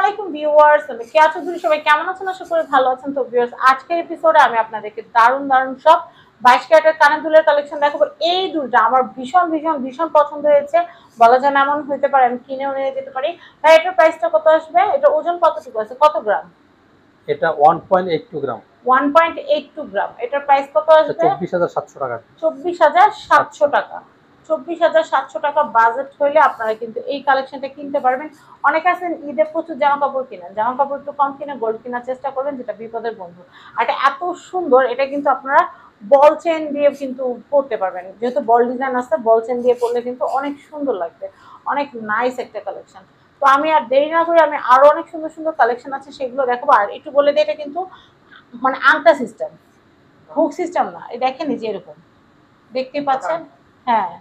আলাইকুম ভিউয়ার্স, আমি কেয়া চৌধুরী। সবাই কেমন আছেন? আশা করি ভালো আছেন। তো ভিউয়ার্স, আজকের এপিসোডে আমি আপনাদেরকে দারুণ দারুণ সব 22 ক্যারেটের কানের দুলের কালেকশন দেখাবো। এই দুলটা আমার ভীষণ ভীষণ ভীষণ পছন্দ হয়েছে, বলা যায় না এমন হইতে পারে। আমি কিনেও নিয়ে যেতে পারি। ভাই, এটার প্রাইসটা কত আসবে? এটা ওজন কতটুকু আছে, কত গ্রাম? এটা 1.82 গ্রাম। 1.82 গ্রাম। এটার প্রাইস কত আসবে? 24,700 টাকা। 24,700 টাকা। 24,700 টাকা বাজেট হইলে আপনারা কিন্তু এই কালেকশনটা কিনতে পারবেন। অনেকে আছেন ঈদে প্রচুর জামা কাপড় কিনেন, জামা কাপড় একটু কম কিনে গোল্ড কেনার চেষ্টা করবেন, যেটা বিপদের বন্ধু। আর এটা এত সুন্দর, এটা কিন্তু আপনারা বল চেন দিয়ে কিন্তু পরতে পারবেন। যেহেতু বল ডিজাইন আছে, বল চেন দিয়ে পরলে কিন্তু অনেক সুন্দর লাগবে। অনেক নাইস একটা কালেকশন। তো আমি আর দেরি না করে আমি আরো অনেক সুন্দর সুন্দর কালেকশন আছে, সেগুলো দেখাবো। আর একটু বলে দিই, এটা কিন্তু মানে আংটা সিস্টেম, হুক সিস্টেম না। এই দেখেন, এই যে এরকম দেখতে পাচ্ছেন। হ্যাঁ,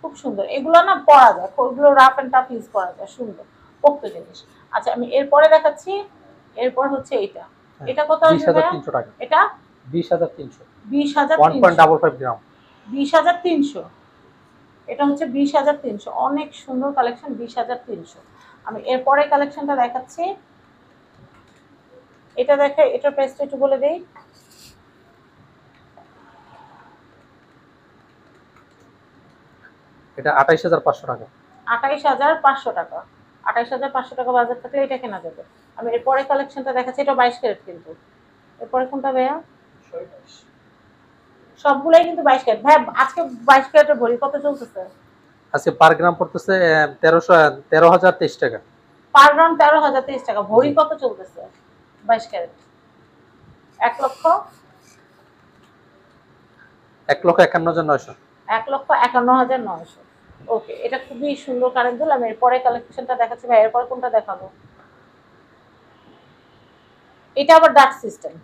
খুব সুন্দর। এগুলো না পরা যায়, ওগুলো রাফ এন্ড টাফ ইউজ করা যায়, সুন্দর পোক্ত জিনিস। আচ্ছা, আমি এরপরে দেখাচ্ছি। এরপর হচ্ছে এটা। এটা কত আসবে? 20,300 টাকা। এটা 20,300। 20,300। 1.55 গ্রাম। 20,300। এটা হচ্ছে 20,300। অনেক সুন্দর কালেকশন, 20,300। আমি এরপরে কালেকশনটা দেখাচ্ছি। এটা দেখে, এটার প্রাইসটা একটু বলে দেই। এটা 28,500 টাকা। 28,500 টাকা। 28,500 টাকা বাজার থাকলে এটা কেনা যাবে। আমি এরপরে কালেকশনটা দেখাচ্ছি। এটা 22 ক্যারেট কিন্তু। এরপরে কোনটা ভাইয়া? সবগুলাই কিন্তু 22 ক্যারেট। ভাইয়া, আজকে 22 ক্যারেটের ভরি কত চলতেছে? আজকে পার গ্রাম পড়তেছে 13,023 টাকা। পার গ্রাম 13,023 টাকা। ভরি কত চলতেছে 22 ক্যারেট? 1 লক্ষ 1,51,900। 1,51,900। ওকে, এটা খুবই সুন্দর কারেন্ট দুল। আমি এরপরে কালেকশনটা দেখাচ্ছি। ভাই, এরপর কোনটা দেখাবো? এটা আবার ডাক সিস্টেম।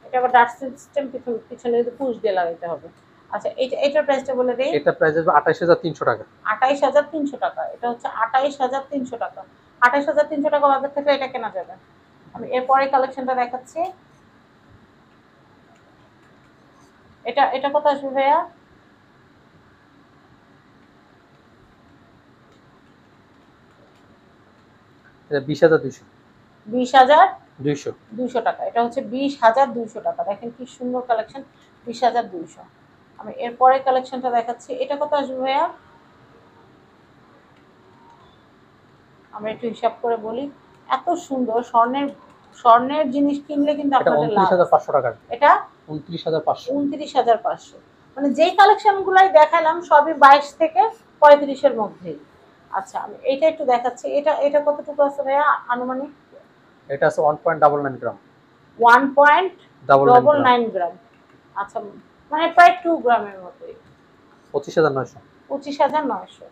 এটা আবার ডাক সিস্টেম, পিছনে যদি পুশ দিয়ে লাগাইতে হবে। আচ্ছা, এটার প্রাইসটা বলে দেই। এটা প্রাইস আসবে 28,300 টাকা। 28,300 টাকা। এটা হচ্ছে 28,300 টাকা। 28,300 টাকা বাজার থেকে এটা কেনা যাবে। আমি এরপরে কালেকশনটা দেখাচ্ছি। এটা এটা কত আসবে ভাইয়া? এটা 20,200। 20,200 টাকা। এটা হচ্ছে 20,200 টাকা। দেখেন কি সুন্দর কালেকশন, 20,200। আমি এরপরে কালেকশনটা দেখাচ্ছি। এটা কত আসবে ভাইয়া? আমরা একটু হিসাব করে বলি। এত সুন্দর স্বর্ণের স্বর্ণের জিনিস কিনলে কিন্তু এটা আপনাদের লাভ। 29,500 টাকা। এটা 29,500। 29,500। মানে যেই কালেকশন গুলাই দেখালাম সবই 22 থেকে 35-এর মধ্যেই। আচ্ছা, আমি এটা একটু দেখাচ্ছি। এটা এটা কতটুকু আছে ভাইয়া আনুমানিক? এটা আছে 1.99 গ্রাম। 1.99 গ্রাম। আচ্ছা, মানে প্রায় 2 গ্রামের মতোই। 25,900। 25,900।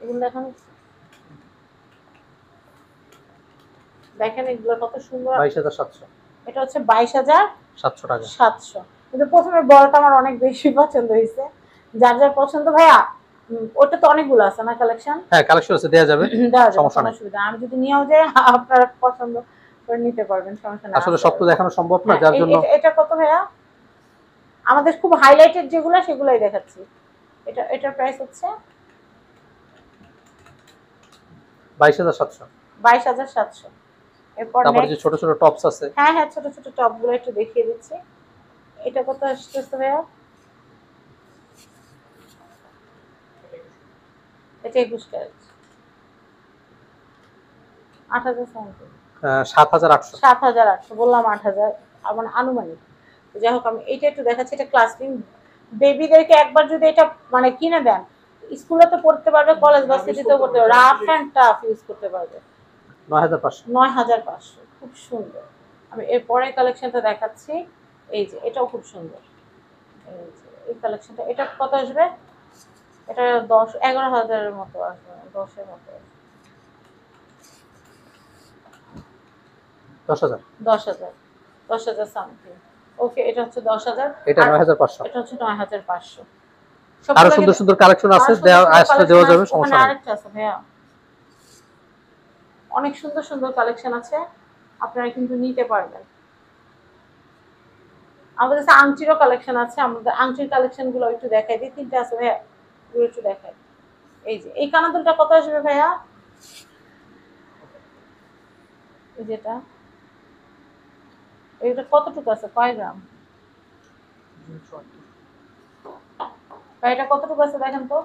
এগুলো দেখেন, দেখেন এগুলো কত সুন্দর। 22,700। এটা হচ্ছে 22,700 টাকা। 700। কিন্তু প্রথমে বড়টা আমার অনেক বেশি পছন্দ হয়েছে। যার যার পছন্দ ভাইয়া। ওটা তো অনেকগুলো আছে না কালেকশন? হ্যাঁ, কালেকশন আছে, দেয়া যাবে। দেওয়া যাবে, সমস্যা কোনো নাই। অসুবিধা। আমি যদি নিয়েও যাই, আপনারা পছন্দ করে নিতে পারবেন, সমস্যা নাই। আসলে সব তো দেখানো সম্ভব না, যার জন্য। এটা কত ভাইয়া? আমাদের খুব হাইলাইটেড যেগুলো সেগুলাই দেখাচ্ছি। এটা এটার প্রাইস হচ্ছে 22,700। 22,700। এরপর তারপরে যে ছোট ছোট টপস আছে। হ্যাঁ হ্যাঁ, ছোট ছোট টপগুলো একটু দেখিয়ে দিচ্ছি। এটা কত আসতেছে ভাইয়া? এটা 21 ক্যারেট। 8,000 সামথিং। 7,800। 7,800 বললাম, 8,000 মানে আনুমানিক। যাই হোক, আমি এইটা একটু দেখাচ্ছি। এটা ক্লাসিং বেবিদেরকে একবার যদি এটা মানে কিনে দেন, স্কুলে তো পড়তে পারবে, কলেজ ভার্সিটিতেও পড়তে পারবে, রাফ অ্যান্ড টাফ ইউজ করতে পারবে। 9,500। 9,500, খুব সুন্দর। আমি এরপরে কালেকশনটা দেখাচ্ছি। এই যে এটাও খুব সুন্দর। এই কালেকশনটা, এটা কত আসবে? এটা 11,000-এর মতো আসবে, 10-এর মতো। 10,000। 10,000, 10,000 সামথিং। ওকে, এটা হচ্ছে 10,000। এটা 9,500। এটা হচ্ছে 9,500। আরো সুন্দর সুন্দর কালেকশন আছে, আসলে দেওয়া যাবে, সমস্যা নেই। আরেকটা আছে ভাইয়া, অনেক সুন্দর সুন্দর কালেকশন আছে, আপনারা কিন্তু নিতে পারবেন। আমাদের কাছে আংটিরও কালেকশন আছে। আমাদের আংটির কালেকশন গুলো একটু দেখাই দিই। তিনটা আছে ভাইয়া, একটু দেখাই। এই যে এই কানাদুলটা কত আসবে ভাইয়া? এই যেটা, এটা কতটুকু আছে, কয় গ্রাম? বা এটা কতটুকু আছে দেখেন তো।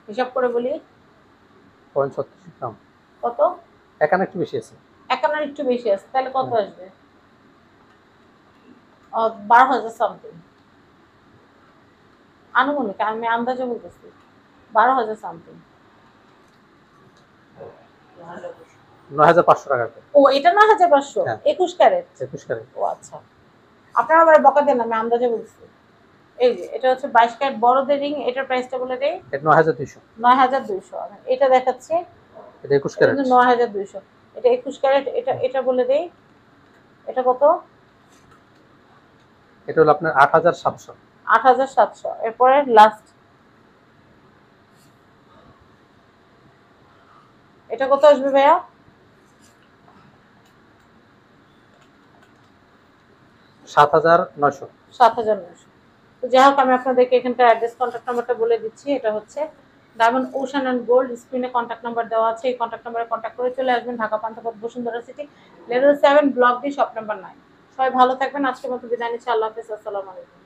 হিসাব করে বলি 36 গ্রাম। কত, এখানে একটু বেশি আছে। একান্নার একটু বেশি আছে, তাহলে কত আসবে? 12,000 সামথিং, আনুমানিক, আমি আন্দাজে বলতেছি 12,000 সামথিং। 9,500 টাকা করে। ও এটা 9,500, হ্যাঁ। 21 ক্যারেট। 21 ক্যারেট। ও আচ্ছা, আপনারা আবার বকা দেন, আমি আন্দাজে বলছি। এই যে এটা হচ্ছে 22 ক্যারেট বড়দের রিং, এটার প্রাইসটা বলে দেই। এটা 9,200। 9,200। এটা দেখাচ্ছি, এটা 21 ক্যারেট। 9,200। এটা 21 ক্যারেট। এটা এটা বলে দেই, এটা কত? এটা হলো আপনার 8,700। 8,700। এরপরে লাস্ট, এটা কত আসবে ভাইয়া? 7,900। 7,900। তো যাই হোক, আমি আপনাদেরকে এখানকার অ্যাড্রেস, কন্ট্যাক্ট নাম্বারটা বলে দিচ্ছি। এটা হচ্ছে ডায়মন্ড ওশান অ্যান্ড গোল্ড, স্ক্রিনে কন্ট্যাক্ট নাম্বার দেওয়া আছে, এই কন্ট্যাক্ট নাম্বারে কন্ট্যাক্ট করে চলে আসবেন Dhaka Panthapath Bashundhara city, level 7, block D, shop number 9। সবাই ভালো থাকবেন, আজকের মতো বিদায় নিচ্ছি, আল্লাহ হাফেজ, আসসালামু আলাইকুম।